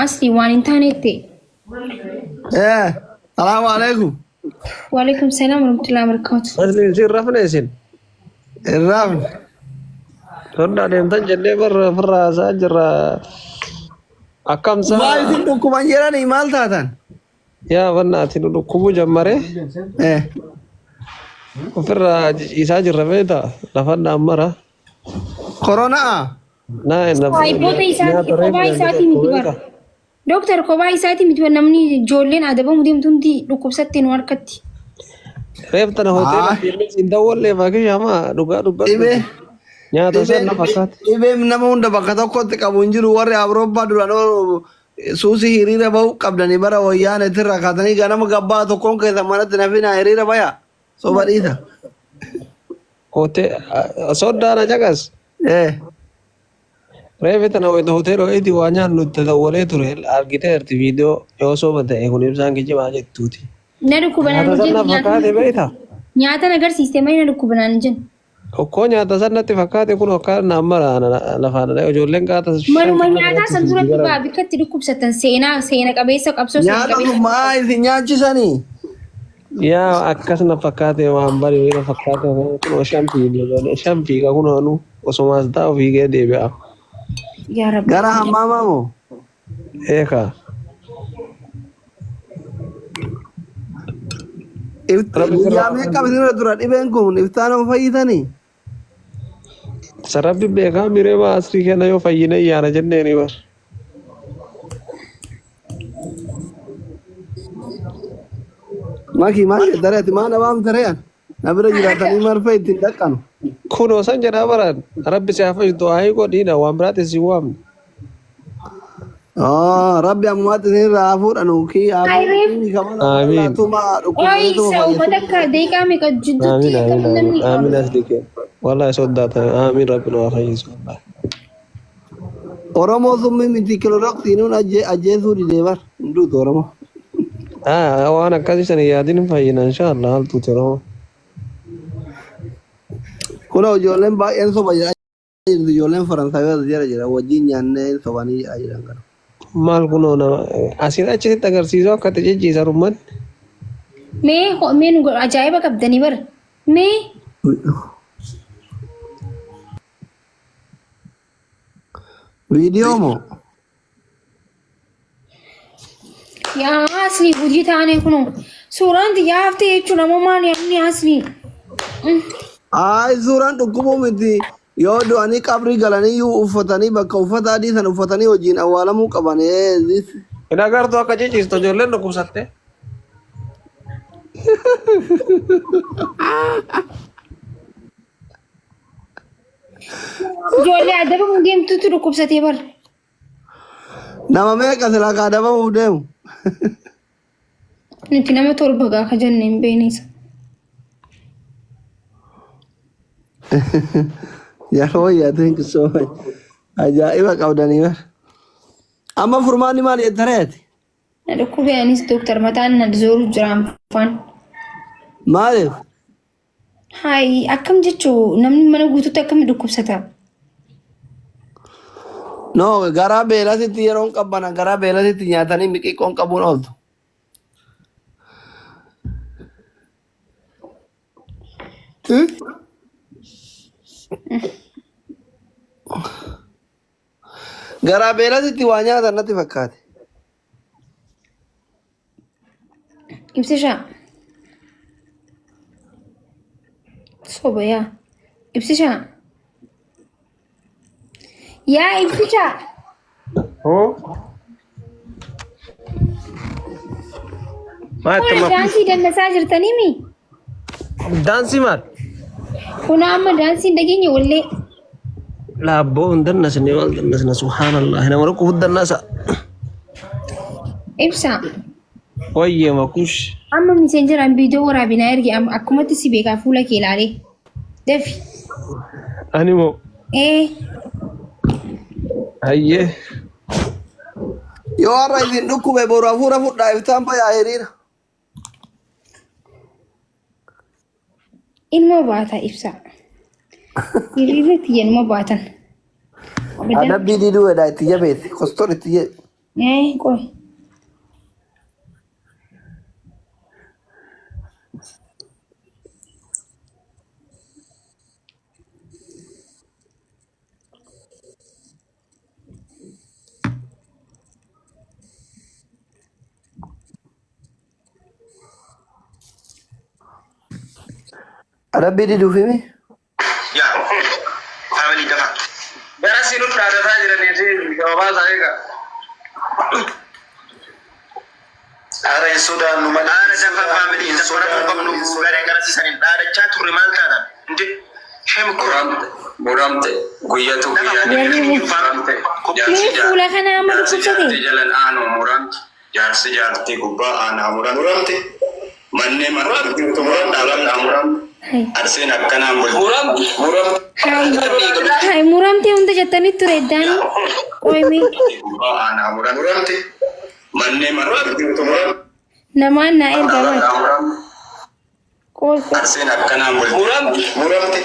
أصلي وان إنترنتي. السلام عليكم. وعليكم السلام ورحمة الله وبركاته. أصلي يصير رفنا يصير الرافل كنا نمتن جنة برا ساجر أكم ما سا يدلكم أنجراني مال تاتن. يا بنا تلو كوبو جمرة وفر يساجر رفيدا لفنا أمرا كورونا نا Saayibboota isaati kophaa isaatii miti bara. Dooktar kophaa isaatii miti namni ijoolleen adabamu deemtu hundi dhukkubsattee nu harkatti. ريفتنا هوتيل إندا ولا ما كي شاما دوغا دوغا إبه نياتا سر نفكات إبه منما هوندا بكتا كوت كابونجرو وري أوروبا دولانو سوسي هيريرا باو قبلني برا ويان ترى كاتني غانا مغبا تو كون كذا مرات نفينا هيريرا بايا سوبريتا هوتيل صودا أنا جاكس ريفتنا هوتيل إيدي وانيا نتداولي ترى أرجيتير فيديو يوسو بده يكون يبزان كي جماعة توتي Na dhukkubanaan nyaata agarsiiste malee na dhukkubanaan jen. Okkoo nyaata sanatti fakkaate kun akka naamara lafaan ijoolleen qaata. Manuma nyaataa san duratti baa bikkatti dhukkubsatan seena qabeessa qabsoo seena qabeessa. Nyaata maa isin nyaachisanii? Yaa akkas na fakkaate waan bari na fakkaate kun shampii ka kun anu osumaas taa ofii gee deebi'a. Yaa rabbi. Gara hammaamaa moo? Eeka. Yaa meeqa bisin dura dhibeen kun iftaanuma fayyitanii? Sarabbi beekaa miree maasrii kenna yoo fayyine iyyaana jenneeni bar. Maki dareeti maa dhabaam tareeyan? Na bira jiraatanii marfee ittiin dhaqqanu. Kun osan jedhaa baran rabbi si hafa jiru ayii godhiidha waan biraatti si waamne. Rabbi ammaatti isin irraa fuudhanu kii Amiin. Ooyi isa uffata akka deeqaa meeqa jidduutti kan namni Amiin as dikee. Wallahi sodaatan amiin rabbi nu fayyisu. Oromoo summi miti kilorooksiinuun ajjeesuu didee bar hunduutu Oromoo. Waan akkasii sana yaadin fayyina inshallah haaltu Oromoo. Kuna ijoolleen baay'een soba jedhaa jirtu ijoolleen Faransaayota jira wajjin nyaannee sobanii jedhaa jiran kana. Maal kunoo nama asiin achitti agarsiisuu akka jijjiisan uummanni. Mee nu ajaa'iba qabdanii bara. Mee Viidiyoo moo? yaa asli hojii taane kunoo suuraan xiyyaa haftee jechuun ammoo maal yaadni asli. Suuraan dhukkubuu miti. Yoo du'anii qabrii galanii uffatanii bakka uffata adii sana uffatanii hojiin awwaalamuu qaban. Hin agartuu akka jijjiistu ijoolleen dhukkubsatte. Ijoollee adabamu deemtutu dhukkubsatee bara. Nama meeqa silaa ka adabamuuf deemu? Nuti nama torba gaafa jenne hin beeknisa. Yeroo thank you so much. Ajaa'iba qabdanii bar. Amma furmaanni maal jettareeti? Na dhukkubee anis dooktar mataan na zooru jiraan afaan. Maaliif? Hayi akkam jechuu namni mana guutuutti akkami dhukkubsata? No, garaa beelasitti yeroon qabbana garaa beelasitti nyaatanii miqiqqoon qabuun ooltu. Garaa beelasitti waa nyaatan natti fakkaate. Ibsishaa. Soba yaa. Ibsishaa. Yaa ibsishaa. Daansii dandasaa jirtanii mi? Daansii maal? Kuna amma daansii hin dhageenye wallee. Laabboo hin dannasne maal dannasna subhaanallah nama rakku dannasa. Ibsaa. Wayyee makush. Amma miseenjeraan viidiyoo waraabinaa erge akkumatti si beekaa fuula kee ilaalee. Dafi. Ani moo? Hayyee. Yoo har'a isin dhukkube boru hafuura fudhaa iftaan bayaa hiriira. Ilma baata ibsaa. Hiriirri tiyya ilma baatan. Adabbii diduu edhaa itti jabeeti. Kostor itti jedhe. Qoy. Adabbii diduu fi mi? Ya, family dafa. Gara sinut dhaadataa jiraniiti gabaabaa isaa eegaa. Ara hin sodaannu malee. Ara dafa family dafa fudhatu qabnu garee garasiisaniin dhaadachaa turre maal taatan? Inti shem muramte guyyatu Ni fuula kana amma dhukkubsate. jalan aanu muramte jaarsi jaartii gubbaa aanaa muramte mannee marramte muramte Arsiin akkanaan muramte Hai muramte hunda jettanii ture iddaan. Qoymi. gubbaa aanaa muramte mannee marramte Namaan na erga bar. Qoy. Arsiin akkanaan muramte